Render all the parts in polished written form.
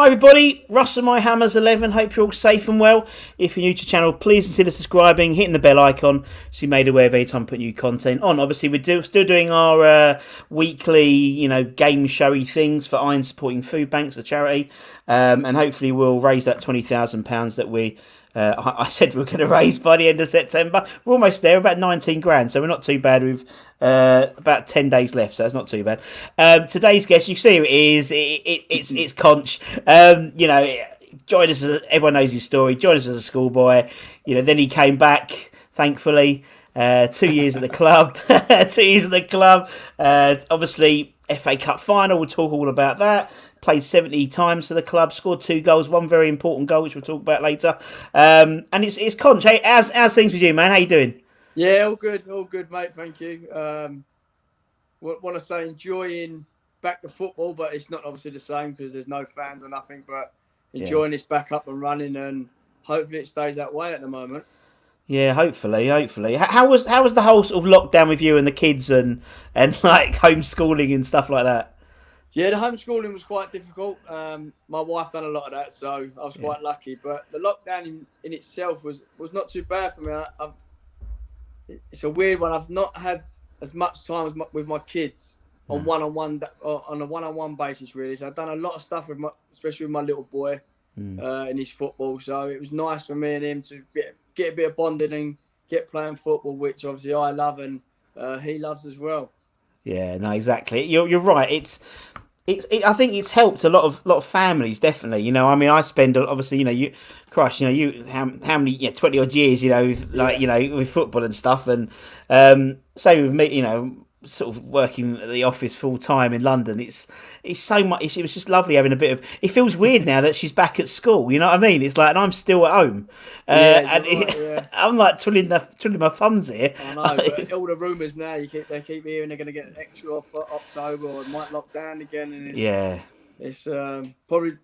Hi everybody, Russ and My Hammers 11. Hope you're all safe and well. If you're new to the channel, please consider subscribing, hitting the bell icon so you're made aware of any time I put new content on. Obviously, we're still doing our weekly, game showy things for Iron Supporting Food Banks, the charity, and hopefully we'll raise that £20,000 that I said we are going to raise by the end of September. We're almost there, about 19 grand, so we're not too bad. We've about 10 days left, so it's not too bad. Today's guest, you see who it is. It's Conch. Joined us. Everyone knows his story. Joined us as a schoolboy. Then he came back, thankfully. 2 years at the club. 2 years at the club. Obviously, FA Cup final. We'll talk all about that. Played 70 times for the club, scored 2 goals, one very important goal, which we'll talk about later. And it's Conch. Hey, how's things with you, man? How you doing? Yeah, all good, mate. Thank you. Want to say enjoying back to football, but it's not obviously the same because there's no fans or nothing. But enjoying this back up and running, and hopefully it stays that way at the moment. Yeah, hopefully. How was the whole sort of lockdown with you and the kids and like homeschooling and stuff like that? Yeah, the homeschooling was quite difficult. My wife done a lot of that, so I was quite lucky. But the lockdown in itself was not too bad for me. It's a weird one. I've not had as much time with my kids on a one-on-one basis, really. So I've done a lot of stuff especially with my little boy in his football. So it was nice for me and him to get a bit of bonding and get playing football, which obviously I love and he loves as well. Yeah, no, exactly. You're right. I think it's helped a lot of families, definitely. I spend obviously, how many 20 odd years, with football and stuff, and same with me, sort of working at the office full time in London. It's so much. It was just lovely having a bit of. It feels weird now that she's back at school. You know what I mean? It's like, and I'm still at home, I'm like twiddling my thumbs here. I know, but all the rumours now, they keep hearing they're going to get extra off for October or it might lock down again, and it's probably.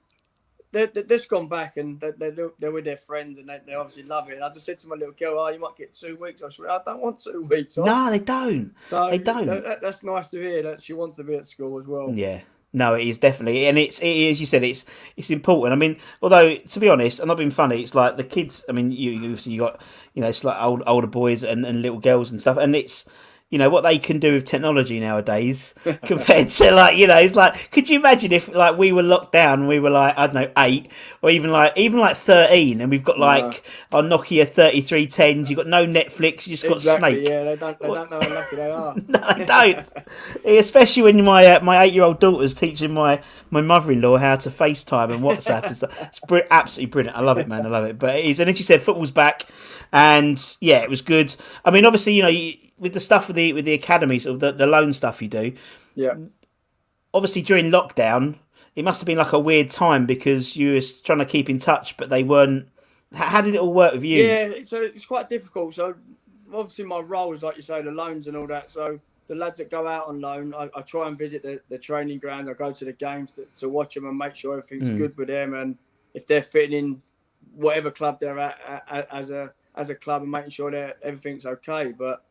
They've just gone back and they're with their friends and they obviously love it. And I just said to my little girl, you might get 2 weeks. I don't want 2 weeks off. No, they don't. So they don't. That's nice to hear that she wants to be at school as well. Yeah. No, it is definitely, and it is. You said it's important. I mean, although to be honest, I'm not being funny. It's like the kids. I mean, you got it's like older boys and little girls and stuff, and it's. What they can do with technology nowadays compared to it's like, could you imagine if like we were locked down and we were like, I don't know, 8 or even like 13 and we've got like our Nokia 3310s, you've got no Netflix, you just got Snake. Yeah, they don't know how lucky they are. No, they don't. Especially when my 8-year-old daughter's teaching my mother-in-law how to FaceTime and WhatsApp and stuff. It's absolutely brilliant. I love it, man. I love it. But it is, and then she said football's back and yeah, it was good. I mean, obviously, with the stuff with the academy, sort of the loan stuff you do. Yeah. Obviously, during lockdown, it must have been like a weird time because you were trying to keep in touch, but they weren't. How did it all work with you? Yeah, so it's quite difficult. So obviously, my role is like you say, the loans and all that. So the lads that go out on loan, I try and visit the training ground. I go to the games to watch them and make sure everything's good with them, and if they're fitting in whatever club they're at as a club, and making sure that everything's okay, but.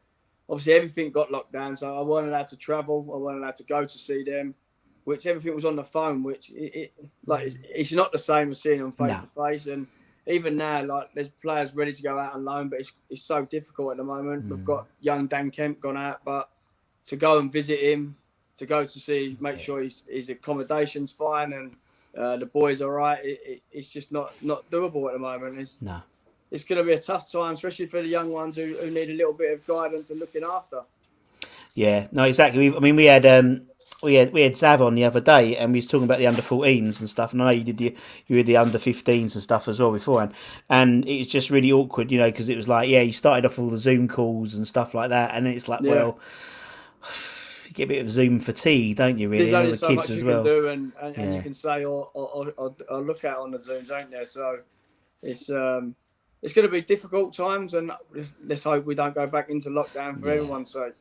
Obviously, everything got locked down, so I wasn't allowed to travel. I wasn't allowed to go to see them, which everything was on the phone, which it's not the same as seeing them face to face. And even now, like there's players ready to go out on loan, but it's so difficult at the moment. We've got young Dan Kemp gone out, but to go and visit him, to go to see, make sure his accommodation's fine and the boys are right. It's just not doable at the moment. It's going to be a tough time, especially for the young ones who need a little bit of guidance and looking after. Yeah, no, exactly. We had Zav on the other day, and we was talking about the under 14s and stuff. And I know you did the under 15s and stuff as well beforehand. And it was just really awkward, because it was like, you started off all the Zoom calls and stuff like that, and it's like, well, you get a bit of Zoom fatigue, don't you? Really, there's only the so kids much as you well. can do, and you can say or look at on the Zooms, don't there? So it's going to be difficult times, and let's hope we don't go back into lockdown for everyone's sake.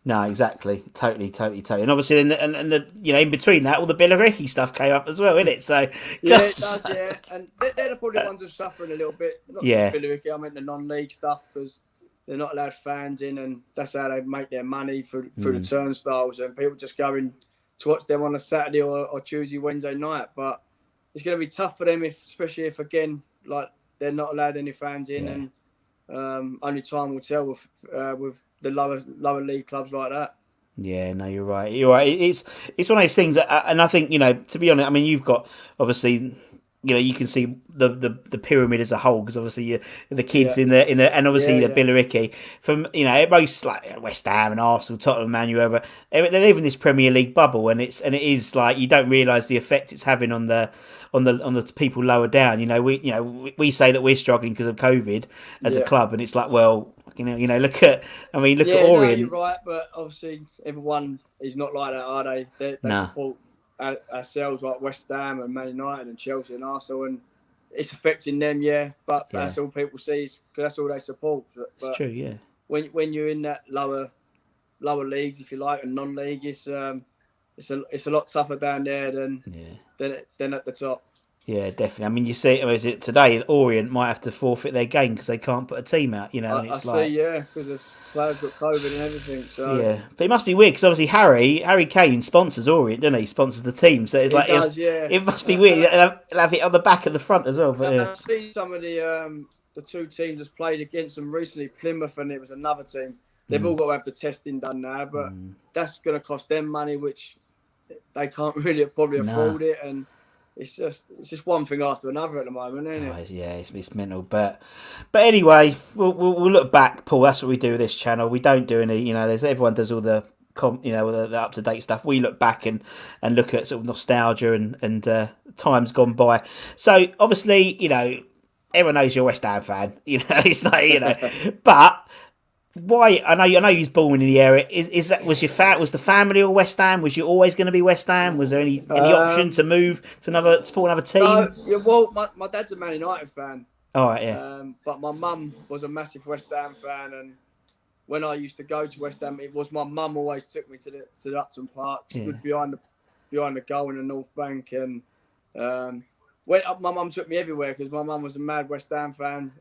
No, exactly, totally, and obviously, and the in between that, all the Billericay stuff came up as well, innit? So yeah, it does, yeah, and they're probably the ones who are suffering a little bit. Not just Billericay, I meant the non-league stuff because they're not allowed fans in, and that's how they make their money through the turnstiles, and people just going to watch them on a Saturday or Tuesday, Wednesday night, but. it's going to be tough for them, especially if again, like, they're not allowed any fans in, and only time will tell with the lower league clubs like that. Yeah, no, you're right. You're right. It's one of those things, and I think, to be honest, I mean, you've got obviously, you can see the pyramid as a whole, because obviously the kids Yeah, in the and obviously the yeah, Billericay from most like West Ham and Arsenal, Tottenham, Man U, whoever, they live in this Premier League bubble, and it is like you don't realise the effect it's having on the people lower down. We say that we're struggling because of COVID as a yeah. club, and it's like, well, look at Yeah, no, you're Orient. right, but obviously everyone is not like that, are they? They Nah. support ourselves, like West Ham and Man United and Chelsea and Arsenal, and it's affecting them, yeah. But Yeah. that's all people see, because that's all they support. But It's true, yeah. When you're in that lower leagues, if you like, and non-league, it's a lot tougher down there than at the top. Yeah, definitely. I mean, you see, is it today? Orient might have to forfeit their game because they can't put a team out. And I it's see, yeah, because the players got COVID and everything. So yeah, but it must be weird because obviously Harry Kane sponsors Orient, doesn't he? Sponsors the team, so it's it must be weird. They'll have it on the back and the front as well. But I see some of the two teams that's played against them recently, Plymouth, and it was another team. They've all got to have the testing done now, but that's going to cost them money, which they can't really probably afford it, and it's just one thing after another at the moment, isn't it? Yeah, it's mental. But anyway, we'll look back, Paul. That's what we do with this channel. We don't do any, everyone does all the the up to date stuff. We look back and look at sort of nostalgia and times gone by. So obviously, everyone knows you're a West Ham fan. It's like but. Why? I know you was born in the area. Was the family or West Ham? Was you always going to be West Ham? Was there any option to move to support another team? No, yeah, well, my dad's a Man United fan. Oh, right, yeah. But my mum was a massive West Ham fan, and when I used to go to West Ham, it was my mum always took me to the Upton Park, stood behind the goal in the North Bank, and my mum took me everywhere because my mum was a mad West Ham fan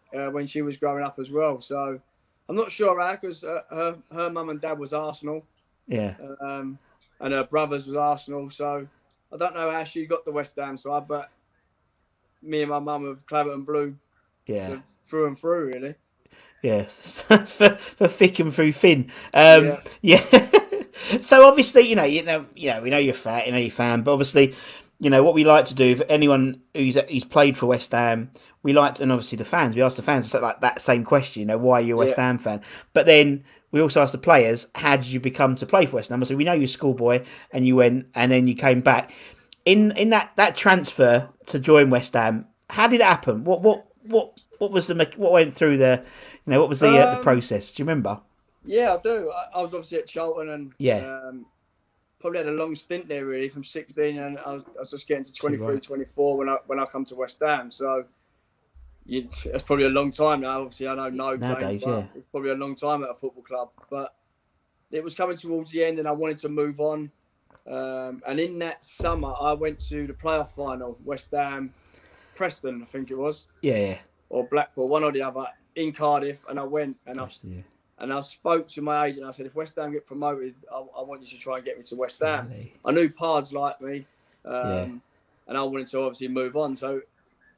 when she was growing up as well. So. I'm not sure how, because her mum and dad was Arsenal. Yeah. And her brothers was Arsenal. So I don't know how she got the West Ham side, but me and my mum have Clabberton Blue. Yeah. Through and through, really. Yeah. for thick and through thin. Yeah. So obviously, we know you're fat, you're a fan, but obviously, what we like to do for anyone who's played for West Ham, we like to, and obviously the fans, we ask the fans like that same question, why are you a West Ham fan? But then we also ask the players, how did you become to play for West Ham? So we know you're a schoolboy and you went and then you came back. In that transfer to join West Ham, how did it happen? What was what went through what was the process? Do you remember? Yeah, I do. I was obviously at Charlton and probably had a long stint there really from 16, and I was just getting to 23, 24 when I come to West Ham. So it's probably a long time now. Obviously, I know nowadays, it's probably a long time at a football club. But it was coming towards the end, and I wanted to move on. And in that summer, I went to the playoff final, West Ham, Preston, I think it was. Yeah. Or Blackpool, one or the other, in Cardiff, and I went and I spoke to my agent. I said, if West Ham get promoted, I want you to try and get me to West Ham. Really? I knew Pards liked me, and I wanted to obviously move on. So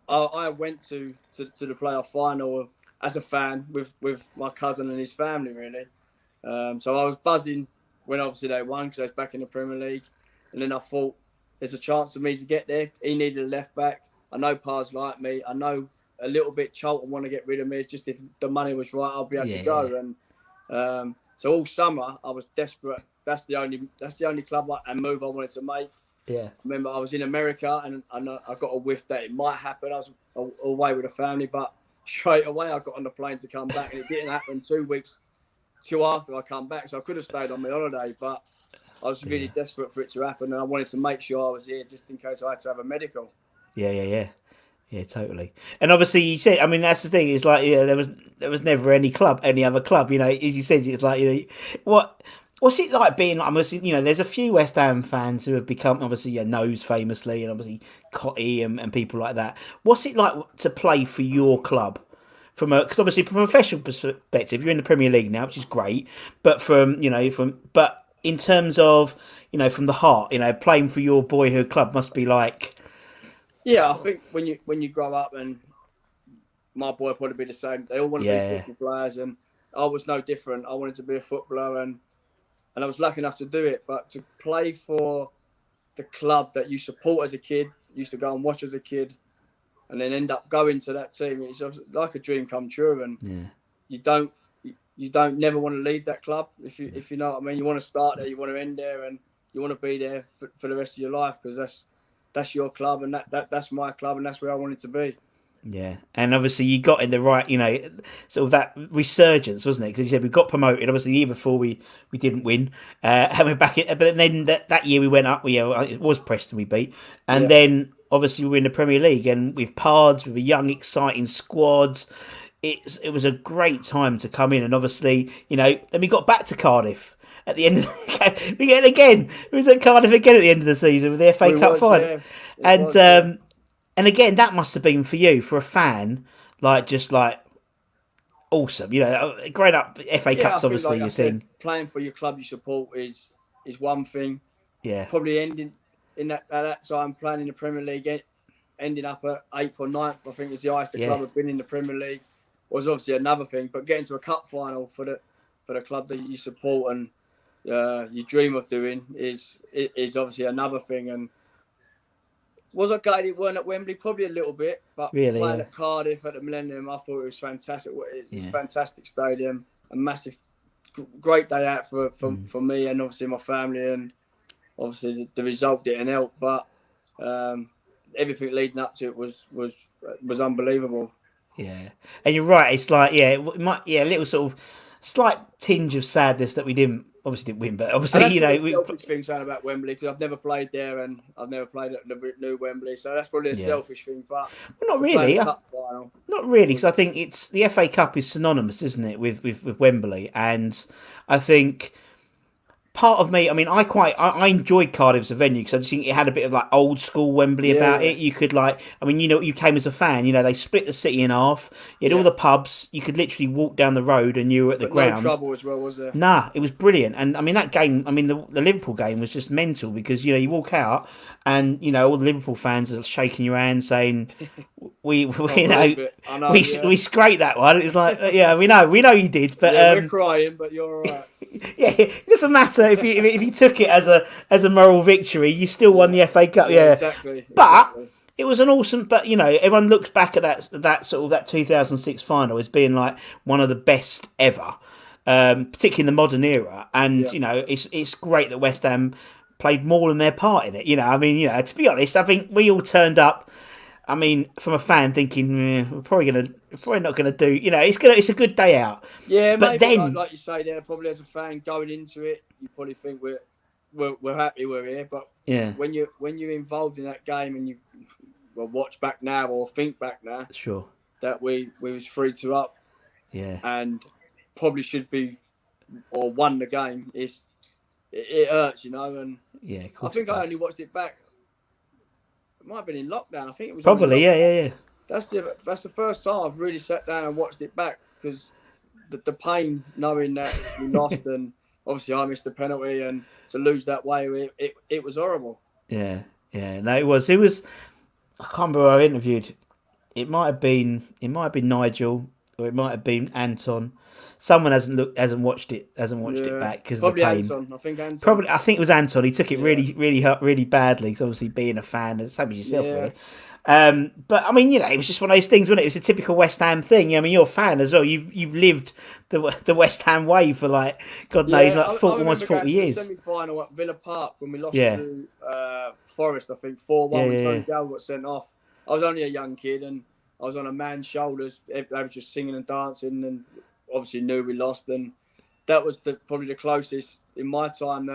I went to the playoff final as a fan with my cousin and his family, really. So I was buzzing when obviously they won because I was back in the Premier League. And then I thought, there's a chance for me to get there. He needed a left back. I know Pards liked me. I know a little bit Charlton want to get rid of me. It's just if the money was right, I'll be able to go. And so all summer I was desperate. That's the only club and move I wanted to make. Yeah. Remember, I was in America and I got a whiff that it might happen. I was away with the family, but straight away I got on the plane to come back, and it didn't happen 2 weeks after I come back. So I could have stayed on my holiday, but I was really desperate for it to happen, and I wanted to make sure I was here just in case I had to have a medical. Yeah, totally. And obviously, you said, I mean, that's the thing. It's like, there was never any other club. As you said, it's like, what's it like being? Obviously, there's a few West Ham fans who have become obviously Nose famously, and obviously Cotty and people like that. What's it like to play for your club? Because obviously from a professional perspective, you're in the Premier League now, which is great. But but in terms of from the heart, playing for your boyhood club must be like. Yeah, I think when you grow up, and my boy probably be the same. They all want to be Yeah, football players, and I was no different. I wanted to be a footballer, and I was lucky enough to do it. But to play for the club that you support as a kid, used to go and watch as a kid, and then end up going to that team, it's like a dream come true. And yeah, you don't you don't never want to leave that club, if you know what I mean. You want to start there, you want to end there, and you want to be there for the rest of your life, because that's your club, and that's my club, and that's where I wanted to be. yeah. And obviously, you got in the right, sort of that resurgence, wasn't it? Because you said we got promoted. Obviously, the year before we didn't win, and we're back. But then that year we went up. It was Preston we beat, and Yeah, then obviously we were in the Premier League, and with Pards, with a young, exciting squad. It was a great time to come in, and obviously, then we got back to Cardiff at the end of the game. We get it again. It was at Cardiff again at the end of the season with the FA we Cup was, final, yeah, it and was, yeah. and again that must have been for you, for a fan, just like awesome. Growing up, FA Yeah, I Cup's think, obviously like I your said, thing. playing for your club you support is one thing. Yeah, Probably ending in that at that time, playing in the Premier League, ending up at eighth or ninth, I think is the highest the yeah, club had been in the Premier League, was obviously another thing. But getting to a cup final for the club that you support and you dream of doing is obviously another thing. And was I gutted it weren't at Wembley? Probably a little bit, but really, playing yeah, at Cardiff at the Millennium, I thought it was fantastic. It's a yeah, fantastic stadium, a massive, great day out for me and obviously my family, and obviously the result didn't help, but everything leading up to it was unbelievable. yeah. And you're right. It's like, it might, a little sort of slight tinge of sadness that we didn't win, but And obviously, that's probably a selfish thing saying about Wembley, because I've never played there and I've never played at the new Wembley, so that's probably a yeah. selfish thing. But Well, not to play in a really. cup final, Not really, because was I think it's the FA Cup is synonymous, isn't it, with Wembley, and I think part of me, I mean, I enjoyed Cardiff as a venue because I just think it had a bit of like old school Wembley yeah, about yeah, it. You could I mean, you came as a fan. They split the city in half. You had all yeah. the pubs. You could literally walk down the road and you were at the But no ground. trouble as well, was there? Nah, it was brilliant, and I mean that game. I mean the Liverpool game was just mental because you walk out and all the Liverpool fans are shaking your hand saying we Can't believe it. I know, yeah. we scraped that one. It's like yeah, we know you did, but Yeah, we're crying, but you're all right. yeah, it doesn't matter if you took it as a moral victory, you still won Yeah, the FA Cup. yeah, Yeah, exactly, but exactly. it was an awesome. But everyone looks back at that sort of that 2006 final as being like one of the best ever, particularly in the modern era. And Yeah, it's great that West Ham played more than their part in it. I mean, to be honest, I think we all turned up. I mean, from a fan thinking, we're probably not gonna do. It's a good day out. yeah. But Maybe then, like you say there, probably as a fan going into it, you probably think we're happy we're here. But yeah, when you're involved in that game and you watch back now or think back now sure, that we was 3-2 up yeah, and probably should be or won the game, it hurts, And yeah, of I course it think I only does. watched it back. It might have been in lockdown. I think it was on in Probably, yeah, lockdown. yeah, yeah. That's the first time I've really sat down and watched it back, because the pain knowing that we lost, and obviously I missed the penalty, and to lose that way, it was horrible. Yeah, yeah. No, it was. It was. I can't remember who I interviewed. It might have been Nigel, or it might have been Anton. Someone hasn't watched it Yeah, back because of the probably pain. Anton. I think Anton. Probably, I think it was Anton. He took it Yeah, really badly. Because obviously, being a fan, same as yourself, yeah, really. But I mean, it was just one of those things, wasn't it? It was a typical West Ham thing. I mean, you're a fan as well. You've lived the West Ham way for like God knows, yeah. like I 40, almost remember going 40 to the years. semi-final at Villa Park when we lost Yeah, to Forest. I think yeah, 4-1 when yeah, Tony yeah. Gale got sent off. I was only a young kid, and I was on a man's shoulders. They were just singing and dancing, and obviously knew we lost. And that was probably the closest in my time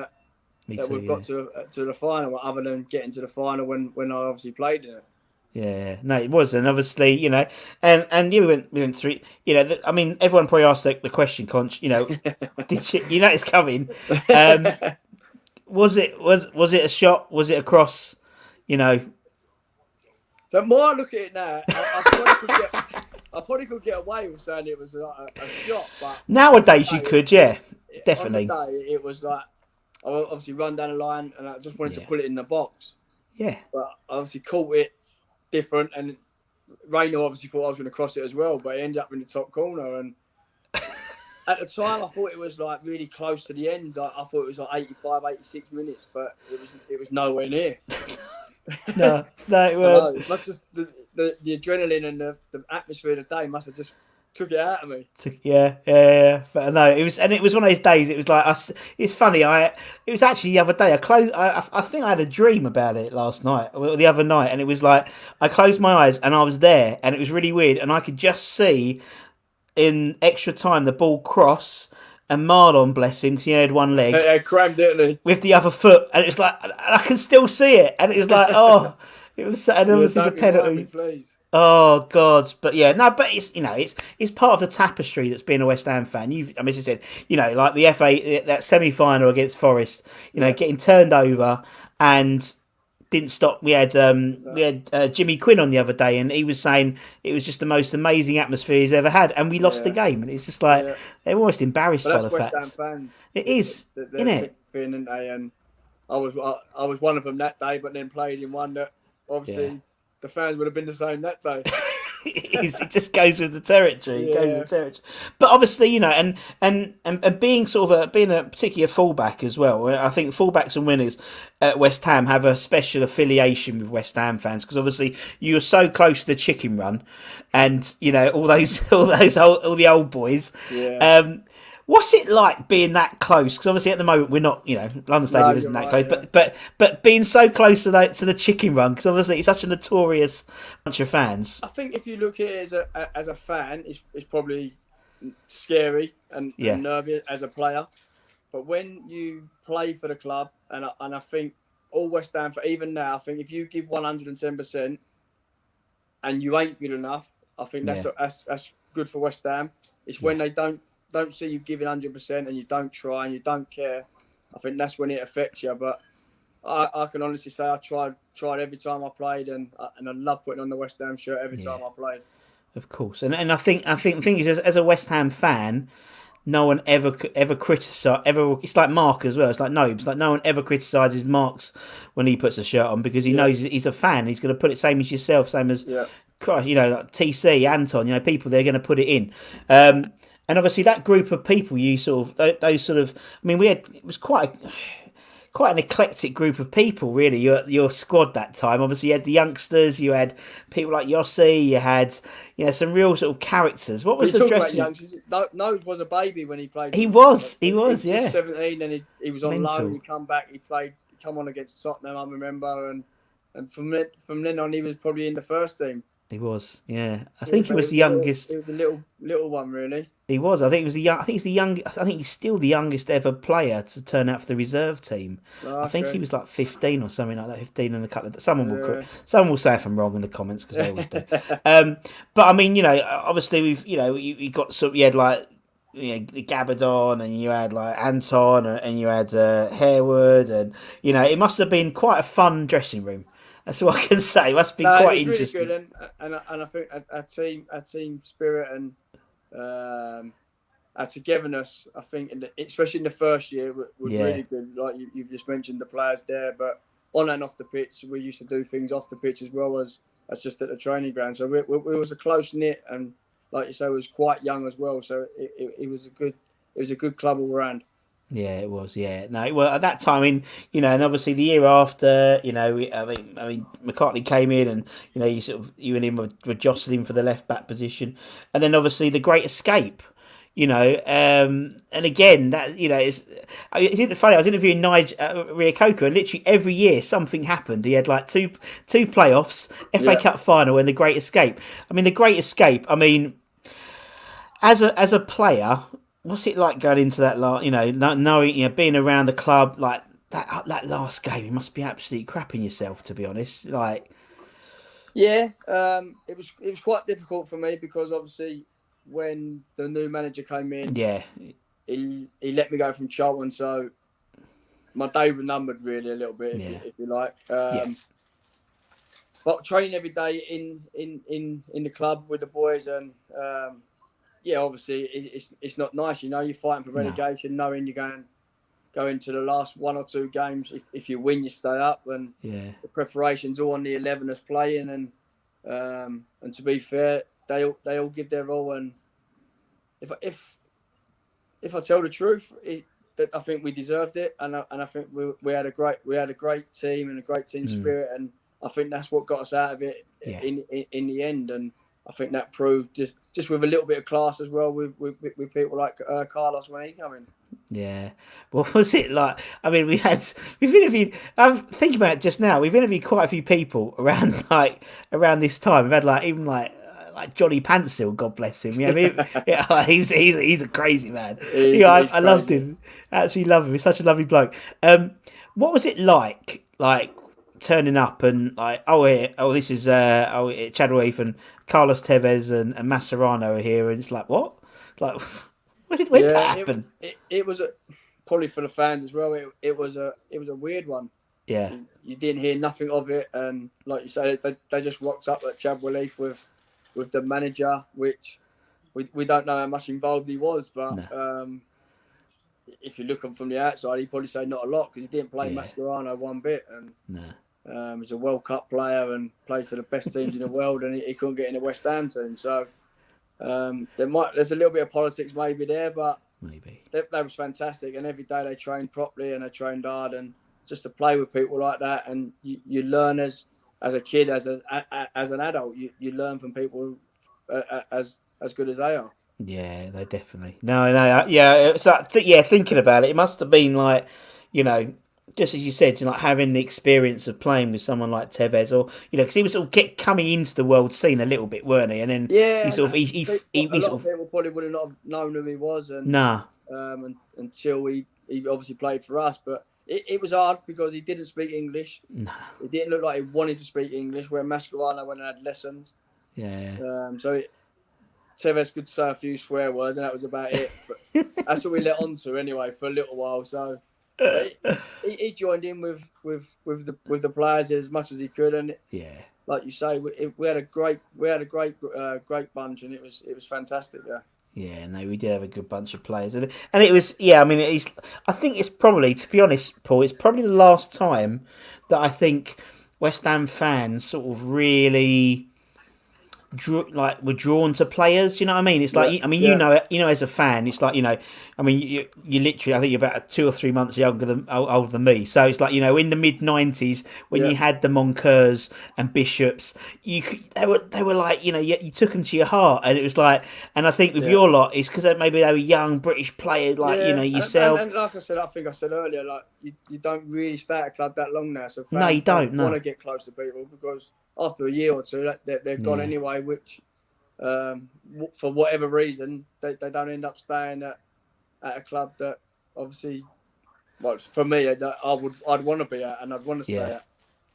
Me that too. we've Yeah. got to the final, other than getting to the final when I obviously played in it. Yeah, no, it was, and obviously, and we went through. I mean, everyone probably asked the question, Conch. Did it's coming? Um, was it a shot? Was it a cross? You know, The more I look at it now, I probably could get away with saying it was a shot, but on the nowadays you day, could, yeah, on the definitely, day it was like I obviously run down the line and I just wanted to yeah, put it in the box, yeah, but I obviously caught it different. And Rainer obviously thought I was going to cross it as well, but he ended up in the top corner. And at the time, I thought it was like really close to the end. Like, I thought it was like 85, 86 minutes, but it was nowhere near. No, it I weren't. know. It must just the adrenaline and the atmosphere of the day must have just took it out of me. Yeah. But no, it was one of those days. It was like it's funny. It was actually the other day. I think I had a dream about it last night or the other night, and it was like I closed my eyes and I was there, and it was really weird, and I could just see in extra time the ball cross. And Marlon, bless him, because he had one leg. He crammed, didn't he? With the other foot, and it was like I can still see it, and it was like, oh, it was, and obviously the penalty. Please. Oh God, but yeah, no, but it's it's part of the tapestry that's being a West Ham fan. As I said, like the FA that semi-final against Forest, getting turned over and didn't stop. We had Jimmy Quinn on the other day, and he was saying it was just the most amazing atmosphere he's ever had, and we lost the game, and it's just like they're almost embarrassed by the fact. West Ham fans. It is, isn't it? Thing, and I was one of them that day, but then played in one that obviously the fans would have been the same that day. It just goes with the territory. It goes with the territory. But obviously, and being being a particular fullback as well. I think fullbacks and winners at West Ham have a special affiliation with West Ham fans because obviously you were so close to the chicken run, and all the old boys. Yeah. What's it like being that close? Because obviously at the moment we're not, London Stadium isn't that close, but being so close to the chicken run, because obviously it's such a notorious bunch of fans. I think if you look at it as a fan, it's probably scary and nervous as a player. But when you play for the club, and I think all West Ham, even now, I think if you give 110% and you ain't good enough, I think that's good for West Ham. It's when they don't see you giving 100% and you don't try and you don't care. I think that's when it affects you. But I can honestly say I tried every time I played, and I love putting on the West Ham shirt every time I played. Of course, and I think the thing is, as a West Ham fan, no one ever criticise. It's like Mark as well. It's like no one ever criticises Mark's when he puts a shirt on because he knows he's a fan. He's going to put it same as yourself, same as like TC, Anton. People, they're going to put it in. And obviously that group of people, it was quite an eclectic group of people, really. Your squad that time. Obviously, you had the youngsters, you had people like Yossi, you had some real sort of characters. What was the dressing? Node was a baby when he played. He was, just 17, and he was on loan. He come back, he come on against Tottenham, I remember, and from then on, he was probably in the first team. He was, I think he was the youngest. He was the little one, really. He was. I think he's the young. I think he's still the youngest ever player to turn out for the reserve team. I think he was like 15 or something like that. 15 and a couple. Someone will say if I'm wrong in the comments because they always do. But I mean, obviously you got you had like Gabadon, and you had like Anton, and you had Harewood, and it must have been quite a fun dressing room. That's what I can say. It must be quite interesting. Really good, and I think our team spirit and our togetherness, I think, especially in the first year, was really good. Like you've just mentioned the players there, but on and off the pitch, we used to do things off the pitch as well as just at the training ground. So we was a close knit, and like you say, was quite young as well. So it was a good club all round. Yeah, it was. Yeah, no. Well, at that time, and obviously the year after, I mean, McCartney came in, and you and him were jostling for the left back position, and then obviously the Great Escape, and again that it's funny. I was interviewing Nigel Riacoca, and literally every year something happened. He had like two playoffs, FA Cup final, and the Great Escape. I mean, the Great Escape. I mean, as a player. What's it like going into that knowing being around the club like that last game? You must be absolutely crapping yourself, to be honest. Like, it was quite difficult for me because obviously when the new manager came in, he let me go from Charlton, so my day was numbered really a little bit, if you like. But training every day in the club with the boys and. Obviously it's not nice. You're fighting for relegation, knowing you're go into the last one or two games. If you win, you stay up, and the preparation's all on the 11ers playing, and And to be fair, they all give their all. And if I tell the truth, I think we deserved it, and I think we had a great team and a great team spirit, and I think that's what got us out of it in the end. And I think that proved just with a little bit of class as well with people like Carlos when he came in. Yeah. What was it like? I mean, we've interviewed. I'm thinking about it just now. We've interviewed quite a few people around this time. We've had even Johnny Pansil, God bless him. Yeah, he's a crazy man. I loved him. Absolutely love him. He's such a lovely bloke. What was it like turning up and this is Chad O'Keefe and Carlos Tevez and Mascherano are here, and it's like what? Like when did that happen? It was probably for the fans as well. It was a weird one. Yeah, you didn't hear nothing of it, and like you said, they just rocked up at Chad O'Keefe with the manager, which we don't know how much involved he was, but if you look from the outside, he'd probably say not a lot because he didn't play Mascherano one bit, and he's a World Cup player and played for the best teams in the world, and he couldn't get in the West Ham team. So there's a little bit of politics maybe there, but that was fantastic. And every day they trained properly and they trained hard, and just to play with people like that, and you learn as a kid, as an adult, you learn from people as good as they are. Yeah, no, definitely. No, it's thinking about it, it must have been just as you said, having the experience of playing with someone like Tevez, or because he was sort of coming into the world scene a little bit, weren't he? And then a lot of people probably would not have known who he was, and until he obviously played for us, but. It was hard because he didn't speak English. No. It didn't look like he wanted to speak English, where Mascherano went and had lessons. Yeah. Tevez could say a few swear words, and that was about it. But that's what we let on to anyway for a little while. So he joined in with the players as much as he could, and like you say, we had a great bunch, and it was fantastic. Yeah. Yeah, no, we did have a good bunch of players, and it was. Yeah, I mean, I think it's probably, to be honest, Paul, it's probably the last time that I think West Ham fans sort of really were drawn to players. Do you know what I mean? It's like as a fan, it's like I mean, you literally, I think you're about 2 or 3 months older than me. So it's like in the mid-90s when you had the Moncurs and Bishops, they were like you took them to your heart, and it was like, and I think with your lot, it's because maybe they were young British players yourself. And like I said, I think I said earlier, like you don't really stay at a club that long now, so fans no, you don't want to get close to people because after a year or two, they're gone anyway, which for whatever reason, they don't end up staying at a club that obviously, well, for me, I'd want to be at and I'd want to stay at.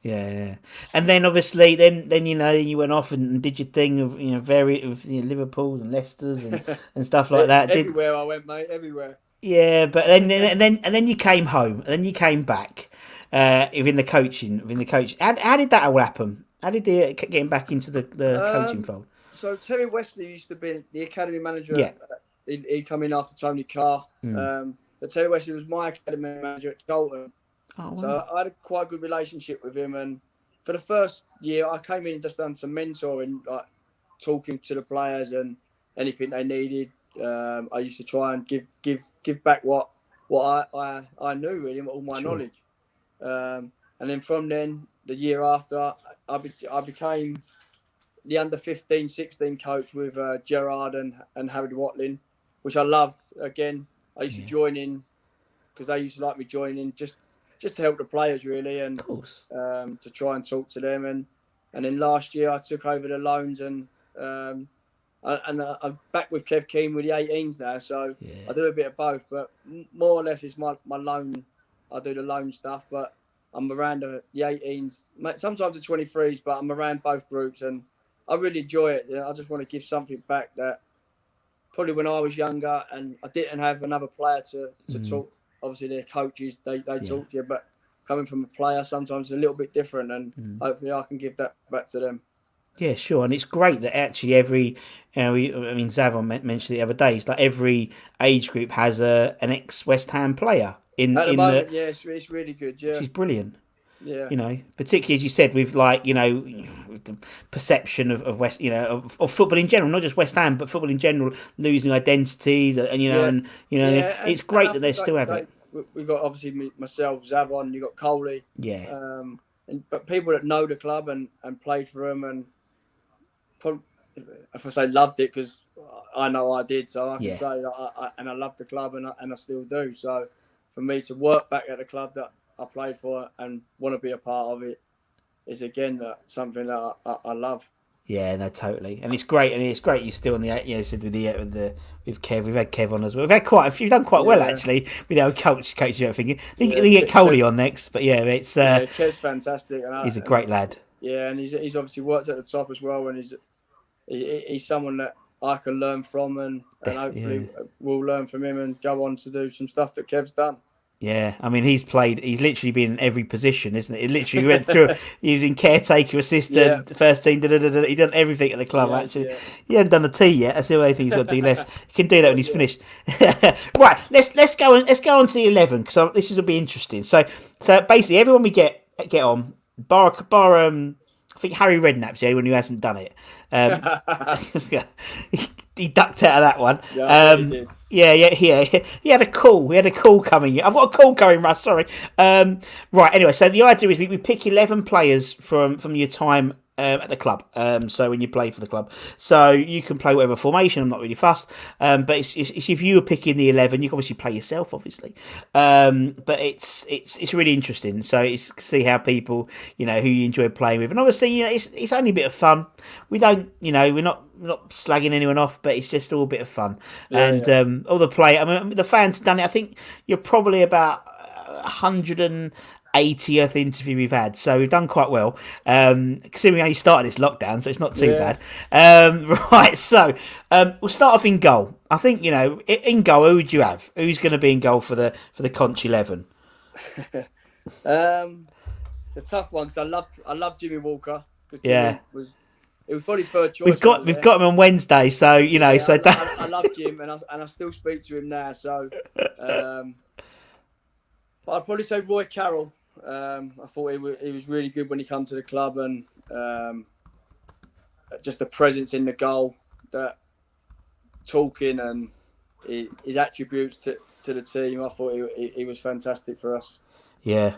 Yeah, and then obviously, then you went off and did your thing of Liverpool's and Leicester's and stuff like that. Everywhere I went, mate, everywhere. Yeah, but then you came home, and then you came back within the coaching. How did that all happen? How did they getting back into the coaching fold? So Terry Wesley used to be the academy manager. Yeah. He come in after Tony Carr. But Terry Wesley was my academy manager at Bolton. Oh, wow. So I had a quite good relationship with him. And for the first year, I came in and just done some mentoring, like talking to the players and anything they needed. I used to try and give back what I knew, really, all my knowledge. And then from then, the year after, I became the under-15, 16 coach with Gerard and Harry Watling, which I loved. Again, I used to join in because they used to like me joining in just to help the players, really, and to try and talk to them. And then last year, I took over the loans and I'm back with Kev Keane with the 18s now, so I do a bit of both, but more or less it's my loan. I do the loan stuff, but I'm around the 18s, sometimes the 23s, but I'm around both groups, and I really enjoy it. I just want to give something back that probably when I was younger and I didn't have another player to talk. Obviously, their coaches, they talk to you, but coming from a player, sometimes it's a little bit different, and hopefully I can give that back to them. Yeah, sure, and it's great that actually Zavon mentioned the other day, it's like every age group has an ex-West Ham player in At the moment, it's really good. Yeah, she's brilliant. Yeah. You know, particularly as you said, with like, you know, with the perception of West, you know, of football in general, not just West Ham, but football in general, losing identities, and you know, Yeah. and you know, Yeah. it's And great I that they think, like still you have say, it. we got obviously myself, Zavon, you got Coley, Yeah, but people that know the club and played for them, and probably, if I say loved it, because I know I did, so I can yeah, say that I loved the club, and I still do. So for me to work back at the club that I played for and want to be a part of it is again something that I love. yeah, no, totally, and it's great, you're still on the, you know, said with with Kev, we've had Kev on as well. We've had quite a few. You've done quite well Yeah, actually with our coach and everything. yeah, They get Coley on next, but yeah, yeah. Kev's fantastic, he's a great lad. yeah, and he's obviously worked at the top as well, and he's someone that I can learn from, and Yeah. hopefully we'll learn from him and go on to do some stuff that Kev's done. Yeah, I mean, he's literally been in every position, isn't it? He literally went through, he was in caretaker, Yeah, assistant, first team, he done everything at the club, yes, actually. yeah. He hasn't done the tea yet, that's the only thing he's got to do left. He can do that when Not he's yet. finished. Right, let's go on to the 11, because this will be interesting. So basically, everyone we get on, bar I think Harry Redknapp's the only one who hasn't done it. He ducked out of that one. Yeah, I bet he did. He had a call. We had a call coming. I've got a call coming, Russ. Sorry. Right. Anyway, so the idea is we pick 11 players from your time at the club. So when you play for the club, so you can play whatever formation. I'm not really fussed. But it's if you were picking the 11, you can obviously play yourself, obviously. But it's really interesting. So it's see how people, you know, who you enjoy playing with, and obviously, you know, it's only a bit of fun. We don't, you know, we're not slagging anyone off, but it's just all a bit of fun. Yeah, And yeah. all the play, I mean, the fans have done it. I think you're probably about 180th interview we've had, so we've done quite well. Considering we only started this lockdown, so it's not too Yeah. bad. Right, so we'll start off in goal. I think, you know, in goal, who would you have? Who's going to be in goal for the Conch 11? The tough one, because I love Jimmy Walker, because Yeah. Jimmy it was probably third choice. We've got him on Wednesday, so you know. Yeah, So I love Jim, and I still speak to him now. So, but I'd probably say Roy Carroll. I thought he was really good when he came to the club, and just the presence in the goal, that talking and his attributes to the team. I thought he was fantastic for us. yeah.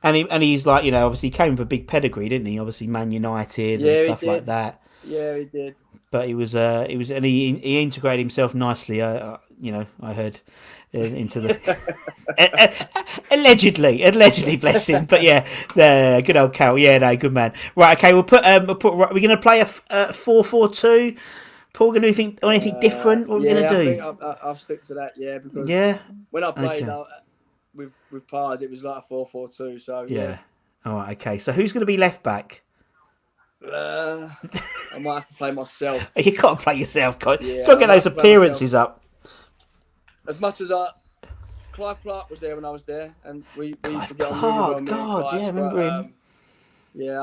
And he's like, you know, obviously he came with a big pedigree, didn't he? Obviously Man United and Yeah, he stuff like did. that. Yeah, he did. But and he integrated himself nicely. You know, I heard into the allegedly, bless him. But yeah, the good old Cal. Yeah, no, good man. Right, okay, we're going to play a 4-4-2. Paul, going to do anything different? What are we going to do? I think I'll stick to that. Yeah, because Yeah. when I played Okay. with Pars, it was like a 4-4-2. So Yeah. All right. Okay. So who's going to be left back? I might have to play myself. You got to play yourself, Con. Yeah, You've got to get I those might play appearances up. As much as Clive Clark was there when I was there, and we used to get on Clark, really well. God, Clive, yeah, I remember him. Yeah,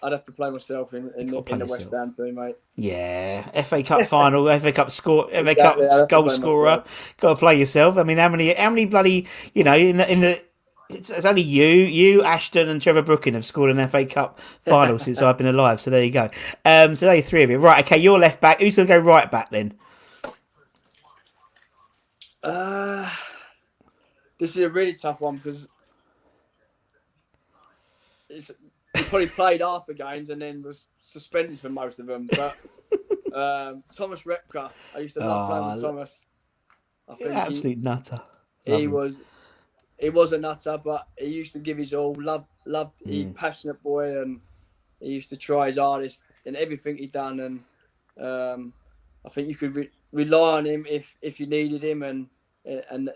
I'd have to play myself in the West Ham team, mate. Yeah, FA Cup final, FA Cup Exactly, Cup I'd have to goal play scorer. myself. Got to play yourself. I mean, how many bloody, you know, in the it's only you, Ashton, and Trevor Brooking have scored an FA Cup final since I've been alive. So there you go. So there are three of you. Right, okay, you're left back. Who's going to go right back then? This is a really tough one because he probably played half the games and then was suspended for most of them. But Thomas Repka, I used to love playing with Thomas. I think Absolute nutter. he was a nutter, but he used to give his all. Loved he passionate boy, and he used to try his hardest in everything he done. And I think you could rely on him if you needed him, and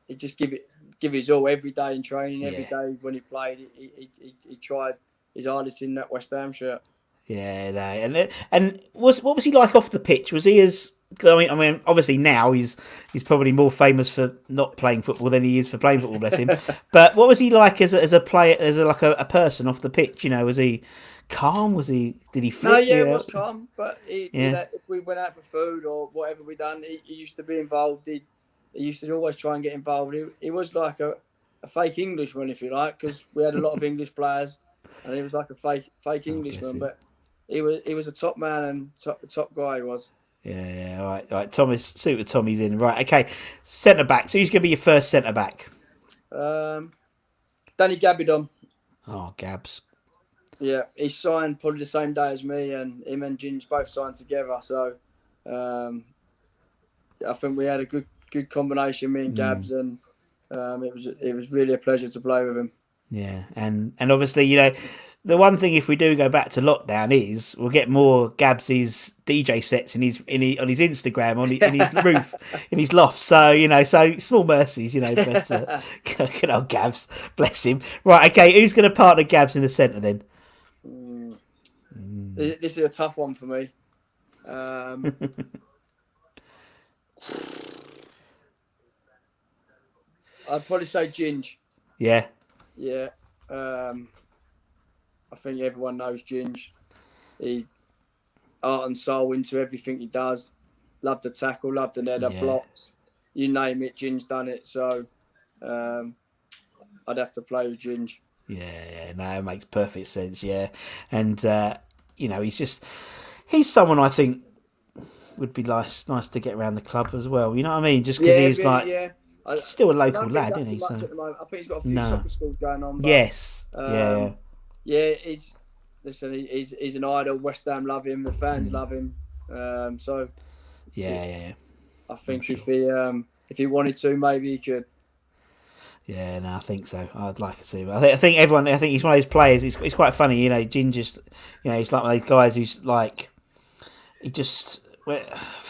he just give his all every day in training, every day when he played. He tried his hardest in that West Ham shirt. Yeah, no, and what was he like off the pitch? Was he as? I mean, obviously now he's probably more famous for not playing football than he is for playing football. Bless him. But what was he like as a player, like a person off the pitch? You know, was he calm? Did he flip? No, yeah, it was calm. But Yeah. if we went out for food or whatever we done, he used to be involved. He used to always try and get involved. He was like a fake Englishman, if you like, because we had a lot of English players, and he was like a fake Englishman. But he was a top man and top guy. He was. Yeah. All right. Thomas, Super Tommy's in. Right. Okay. Centre back. So who's going to be your first centre back? Danny Gabidon. Oh, Gabs. Yeah, he signed probably the same day as me, and him and Ginge both signed together. So I think we had a good combination, me and Gabs, and it was really a pleasure to play with him. Yeah, and obviously, the one thing if we do go back to lockdown is we'll get more Gabs's DJ sets on his Instagram, in his roof, in his loft. So so small mercies, But good old Gabs, bless him. Right, okay, who's going to partner Gabs in the centre then? This is a tough one for me. I'd probably say Ginge. Yeah. Yeah. I think everyone knows Ginge. He's heart and soul into everything he does. Love the tackle, love the header, blocks. You name it, Ginge done it. So I'd have to play with Ginge. Yeah, no, it makes perfect sense, yeah. And, he's someone I think would be nice to get around the club as well. You know what I mean? Just because he's really, he's still a local lad, isn't he? So. At the moment. I think he's got a few soccer schools going on. But, yes. Yeah, he's an idol. West Ham love him. The fans love him. So yeah. I think if he wanted to, maybe he could. Yeah, no, I think so. I'd like to see him. I think everyone. I think he's one of those players. It's quite funny, Ginger's. He's like one of those guys who's like, he just.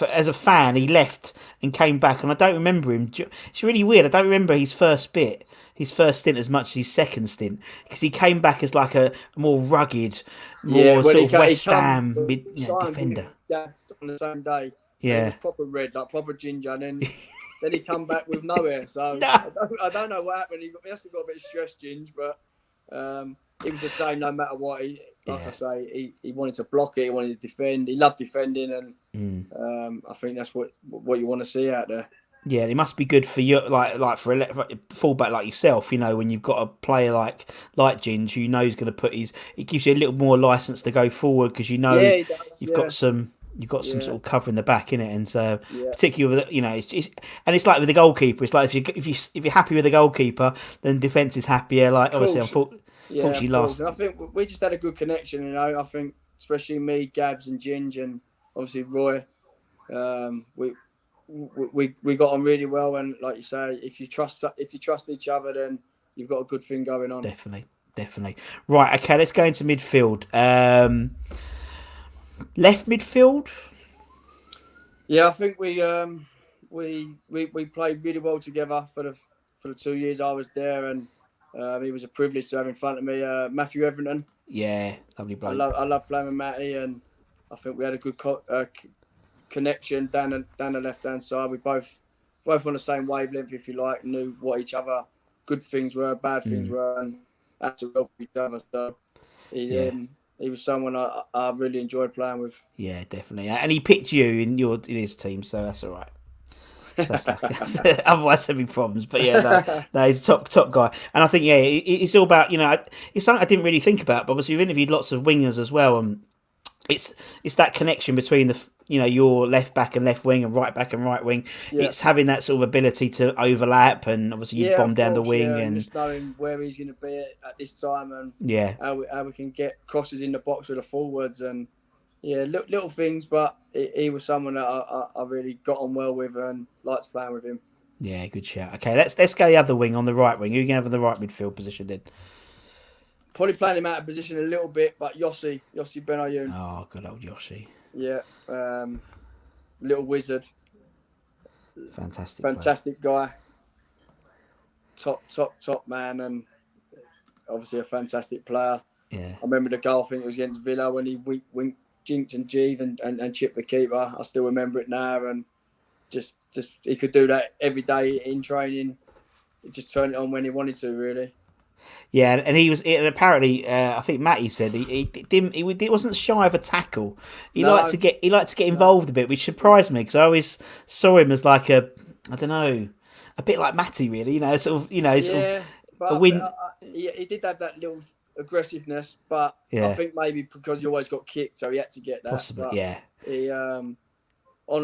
As a fan, he left and came back, and I don't remember him. It's really weird. I don't remember his first stint as much as his second stint, because he came back as like a more rugged, more sort of West Ham defender. Yeah, on the same day. Yeah, he was proper red, like proper ginger, and then then he come back with nowhere. So I don't know what happened. He must have got a bit of stress, Ginge, but he was the same no matter what. I say, he wanted to block it. He wanted to defend. He loved defending, and I think that's what you want to see out there. Yeah, it must be good for you, like for a fullback like yourself. When you've got a player like Ginge, who knows going to put his. It gives you a little more license to go forward because you've got some. You've got some sort of cover in the back, innit? And so, particularly with it's like with the goalkeeper. It's like if you're happy with the goalkeeper, then defence is happier. Like obviously, unfortunately, last. And I think we just had a good connection. I think especially me, Gabs, and Ginge, and obviously Roy. We got on really well, and like you say, if you trust each other, then you've got a good thing going on. Definitely. Right, okay, let's go into midfield. Left midfield. Yeah, I think we played really well together for the 2 years I was there, and it was a privilege to have in front of me Matthew Everton. Yeah, lovely bloke. I love playing with Matty, and I think we had a good connection down the left hand side. We both on the same wavelength, if you like, knew what each other good things were, bad things were, and had to help each other. So he was someone I really enjoyed playing with. Yeah, definitely. And he picked you in his team, so that's all right. Otherwise there'd be problems. But no, he's a top guy. And I think it's all about it's something I didn't really think about. But obviously we've interviewed lots of wingers as well, and it's that connection between the your left back and left wing and right back and right wing. Yeah. It's having that sort of ability to overlap, and obviously you bomb down the wing and just knowing where he's going to be at this time, and how we can get crosses in the box with the forwards, and little things. But he was someone that I really got on well with and liked playing with him. Yeah, good shout. Okay, let's go the other wing on the right wing. Who are you going to have in the right midfield position then? Probably playing him out of position a little bit, but Yossi Benayoun. Oh, good old Yossi. Yeah, little wizard. Fantastic guy. Top man, and obviously a fantastic player. Yeah. I remember the goal, I think it was against Villa, when he winked, jinked and jeeved and chipped the keeper. I still remember it now, and just he could do that every day in training. He just turned it on when he wanted to, really. Yeah, and and apparently, I think Matty said he wasn't shy of a tackle. He liked to get involved a bit, which surprised me because I always saw him as like a bit like Matty, really. Sort of But a win. he did have that little aggressiveness, but I Yeah, think maybe because he always got kicked, so he had to get that. possibly. But Yeah, he on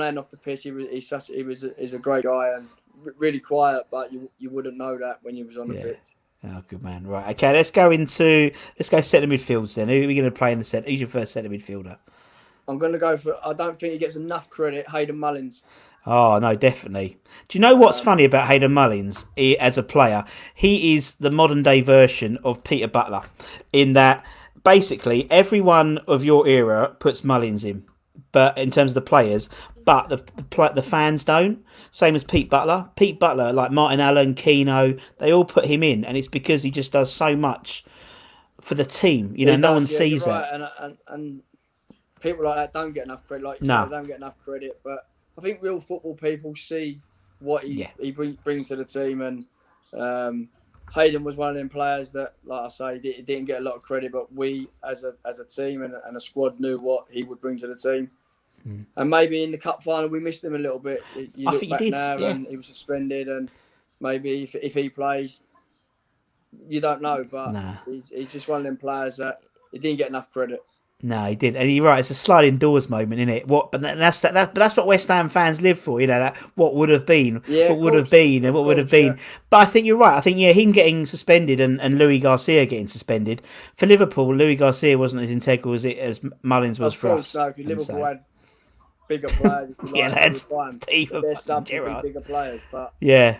and off the pitch, he's a great guy and really quiet, but you wouldn't know that when he was on the yeah. pitch. Oh, good man. Right. Okay. Let's go centre midfields then. Who are we going to play in the centre? Who's your first centre midfielder? I'm going to go for. I don't think he gets enough credit. Hayden Mullins. Oh no, definitely. Do you know what's Um, funny about Hayden Mullins as a player? He is the modern day version of Peter Butler, in that basically everyone of your era puts Mullins in, but in terms of the players, but the fans don't. Same as Pete Butler. Pete Butler, like Martin Allen, Keano, they all put him in, and it's because he just does so much for the team. You know, he no one does, yeah, you're sees right, that. and people like that don't get enough credit. Like you say, No. they don't get enough credit. But I think real football people see what Yeah. he brings to the team, and Hayden was one of them players that, like I say, didn't get a lot of credit, but we as a team and a squad knew what he would bring to the team. And maybe in the cup final we missed him a little bit. You I look think back he did. now, Yeah. and he was suspended, and maybe if he plays, you don't know. But Nah. he's just one of them players that he didn't get enough credit. No, he did, and you're right. It's a sliding doors moment, isn't it? But that's what West Ham fans live for. You know, that what would have been, Yeah, what of would have course, been, and of what would have course, been. yeah. But I think you're right. I think him getting suspended and Louis Garcia getting suspended for Liverpool. Louis Garcia wasn't as integral as Mullins was Of for course, us. no. If And Liverpool so, had bigger players, if you yeah, like, at the that's time, Steve there's some to be Gerrard. bigger players. But Yeah,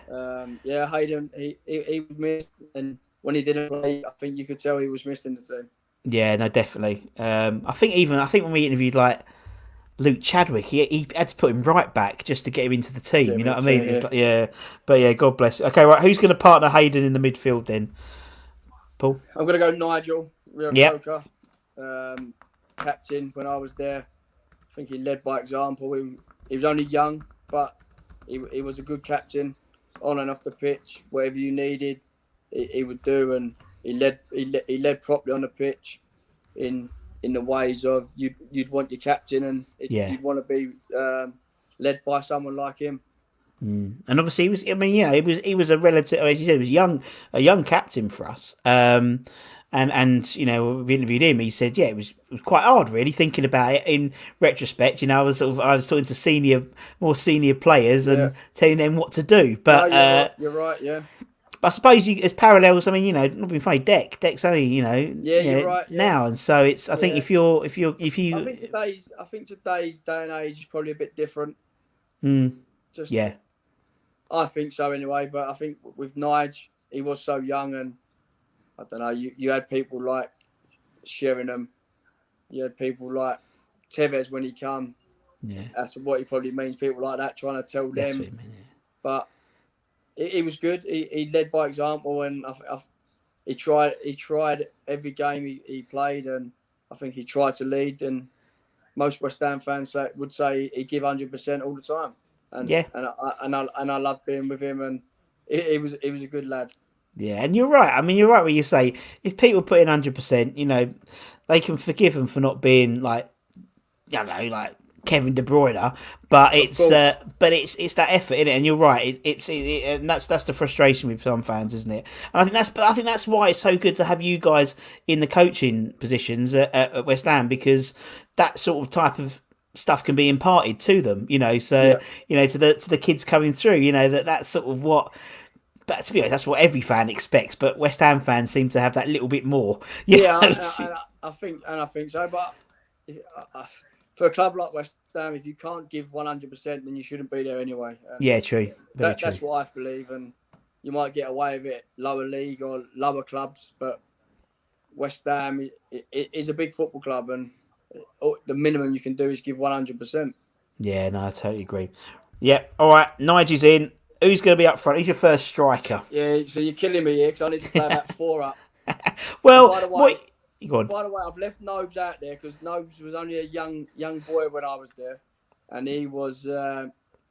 yeah, Hayden, he was missed, and when he didn't play, I think you could tell he was missed in the team. yeah, no, definitely. I think when we interviewed like Luke Chadwick, he had to put him right back just to get him into the Get team. him You know in what I the mean? team, It's yeah. like, yeah, but yeah, God bless. Okay, right, who's going to partner Hayden in the midfield then? Paul. I'm gonna go Nigel Yep. Reo-Coker, captain when I was there. I think he led by example. He was only young, but he was a good captain on and off the pitch. Whatever you needed, he would do, and he led properly on the pitch in the ways of you'd want your captain, and Yeah. you'd want to be led by someone like him. And obviously he was. I mean, yeah, he was a relative. As you said, he was a young captain for us. And you know, we interviewed him. He said, yeah, it was quite hard, really, thinking about it in retrospect. You know, I was talking to more senior players and Yeah. telling them what to do. No, But you're right. Yeah, but I suppose there's parallels. I mean, you know, not being funny. Deck's only Yeah, you're right, yeah. now, and so it's. I think Yeah. if you I think today's day and age is probably a bit different. Just yeah. I think so anyway. But I think with Nige, he was so young, and I don't know. You had people like Sheringham, you had people like Tevez when he come. Yeah. That's what he probably means. People like that trying to tell That's them. what I mean, yeah. But he was good. He led by example, and he tried every game he played, and I think he tried to lead. And most West Ham fans would say he give 100% all the time. And Yeah. and I loved being with him, and he was a good lad. Yeah, and you're right. I mean, you're right when you say if people put in 100%, you know, they can forgive them for not being like, you know, like Kevin De Bruyne, but it's that effort in it. And you're right. And that's the frustration with some fans, isn't it? And I think that's why it's so good to have you guys in the coaching positions at West Ham, because that sort of type of stuff can be imparted to them. You know, so you know, to the kids coming through, you know, that's sort of what. But to be honest, that's what every fan expects. But West Ham fans seem to have that little bit more. Yeah, I think so. But for a club like West Ham, if you can't give 100%, then you shouldn't be there anyway. Yeah, true. Very true. That's what I believe, and you might get away with it lower league or lower clubs, but West Ham is a big football club, and the minimum you can do is give 100%. Yeah, no, I totally agree. Yeah, all right, Nigel's in. Who's going to be up front? Who's your first striker? Yeah, so you're killing me here because I need to play about 4 up. Well, by the way, go on. By the way, I've left Nobes out there because Nobes was only a young boy when I was there, and he was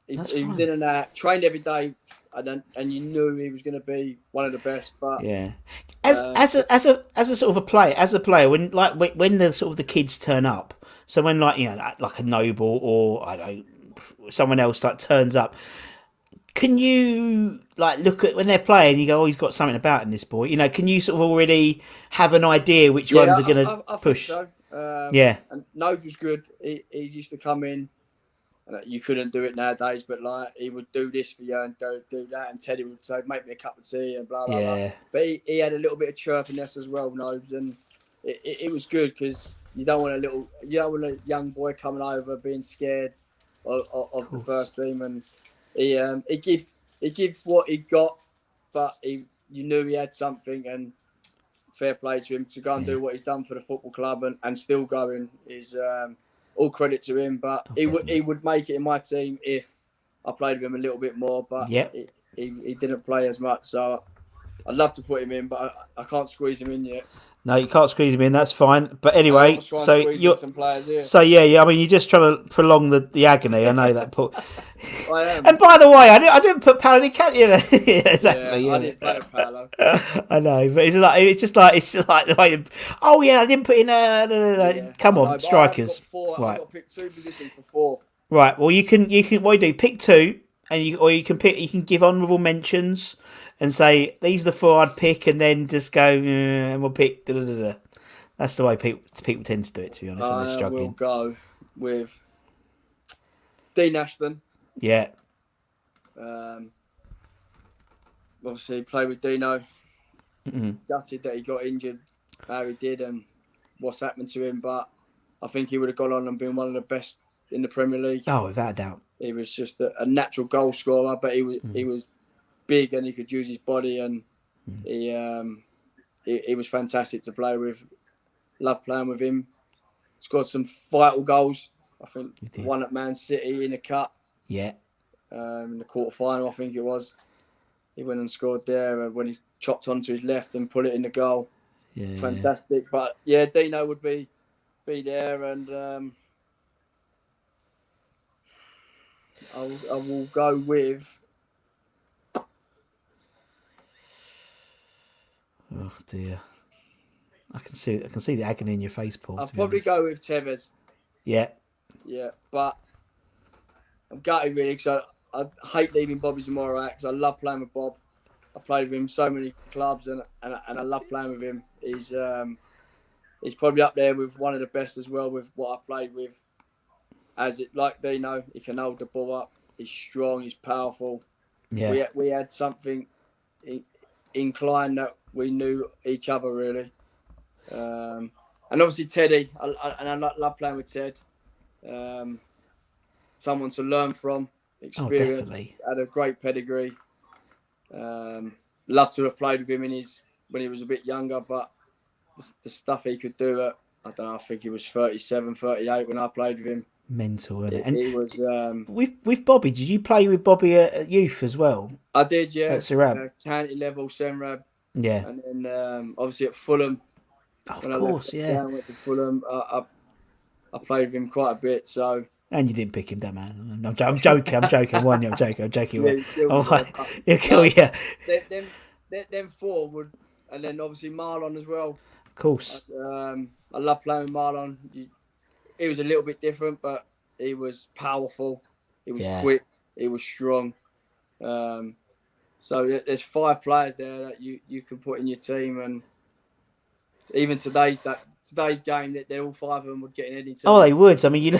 he was in and out, trained every day, and you knew he was going to be one of the best. But yeah, as a sort of a player, when the sort of the kids turn up, so when like a Noble or I don't know, someone else like turns up. Can you like look at when they're playing? You go, oh, he's got something about him. This boy, you know. Can you sort of already have an idea which ones are going to push? I think so. Yeah, and Nose was good. He used to come in, and you couldn't do it nowadays. But like he would do this for you and do that, and Teddy would say, "Make me a cup of tea," and blah blah blah. But he had a little bit of chirpiness as well, Nose, and it was good because you don't want a young boy coming over being scared of the first team, and he give what he got, but you knew he had something, and fair play to him to go and do what he's done for the football club and still going is all credit to him. But he would make it in my team if I played with him a little bit more, but he didn't play as much, so I'd love to put him in, but I can't squeeze him in yet. No, you can't squeeze him in. That's fine. But anyway, so you're some players here. So yeah. I mean, you're just trying to prolong the agony. I know that. I am. And by the way, I didn't put Paolo in cat. You know, exactly. Yeah, I didn't play Paolo. I know, but it's like the way. Oh yeah, I didn't put in. Come on, strikers. Right. I've got to pick 2 positions for 4. Right. Well, you can. What you do? Pick 2, and you can pick. You can give honourable mentions. And say, these are the 4 I'd pick, and then just go, and we'll pick. That's the way people tend to do it, to be honest, when they're struggling. We'll go with Dean Ashton. Yeah. Obviously, played with Dino. Mm-hmm. Gutted that he got injured, how he did, and what's happened to him. But I think he would have gone on and been one of the best in the Premier League. Oh, without a doubt. He was just a natural goal scorer, but he was big and he could use his body, and he was fantastic to play with. Loved playing with him. Scored some vital goals. I think one at Man City in the cup. Yeah. In the quarter-final, I think it was. He went and scored there when he chopped onto his left and put it in the goal. Yeah. Fantastic. But yeah, Dino would be there, and I will go with. Oh dear, I can see the agony in your face, Paul. I'll probably go with Tevez. Yeah, but I'm gutted really because I hate leaving Bobby Zamora out because I love playing with Bob. I played with him so many clubs and I love playing with him. He's probably up there with one of the best as well with what I played with. Like Dino, he can hold the ball up. He's strong. He's powerful. Yeah, we had something inclined that we knew each other really, and obviously Teddy. I love playing with Ted. Someone to learn from, experience. Definitely. Had a great pedigree. Love to have played with him when he was a bit younger, but the stuff he could do at, I don't know, I think he was 37, 38 when I played with him. Mental, isn't it? And he was with Bobby. Did you play with Bobby at youth as well? I did, yeah. At Sarab, county level, Senrab. Yeah, and then obviously at Fulham. Of course, yeah. I went to Fulham. I played with him quite a bit, so. And you didn't pick him, that man. I'm joking. I'm joking. I'm joking. He'll kill you. Them 4 would, and then obviously Marlon as well. Of course. I love playing with Marlon. He was a little bit different, but he was powerful. He was quick. He was strong. So there's 5 players there that you can put in your team, and even today's game, that all 5 of them would get in any team. Oh, they would. I mean, you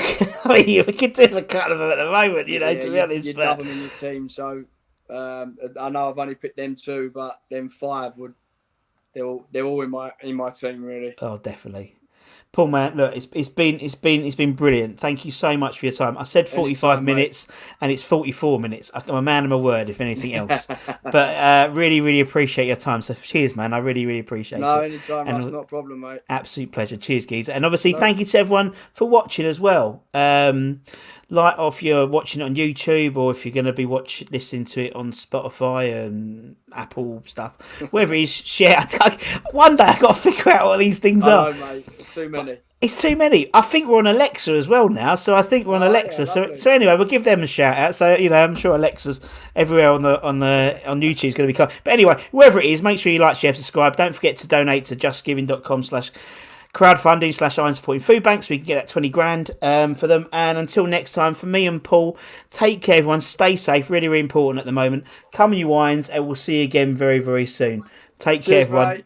could do a couple of them at the moment, to be honest. You'd have them in your team. So I know I've only picked them 2, but them 5 would. They're all in my team really. Oh, definitely. Paul, man, look, it's been brilliant. Thank you so much for your time. I said 45 minutes, and it's 44 minutes. I'm a man of my word, if anything else. But really, really appreciate your time. So cheers, man. I really, really appreciate it. No, anytime. That's not a problem, mate. Absolute pleasure. Cheers, geezer. And obviously, thank you to everyone for watching as well. Like, if you're watching it on YouTube, or if you're going to be listening to it on Spotify and Apple stuff, wherever it is, share. One day I've got to figure out what these things are. No, mate. It's too many. It's too many. I think we're on Alexa as well now, so I think we're on Alexa. Yeah, so anyway, we'll give them a shout out. So I'm sure Alexa's everywhere on YouTube is going to be cool. But anyway, wherever it is, make sure you like, share, subscribe. Don't forget to donate to justgiving.com/Konchesky crowdfunding / Iron Supporting Food Banks. We can get that 20 grand for them. And until next time, for me and Paul, take care, everyone. Stay safe. Really, really important at the moment. Come on, you wines, and we'll see you again very, very soon. Take care, everyone. Mate.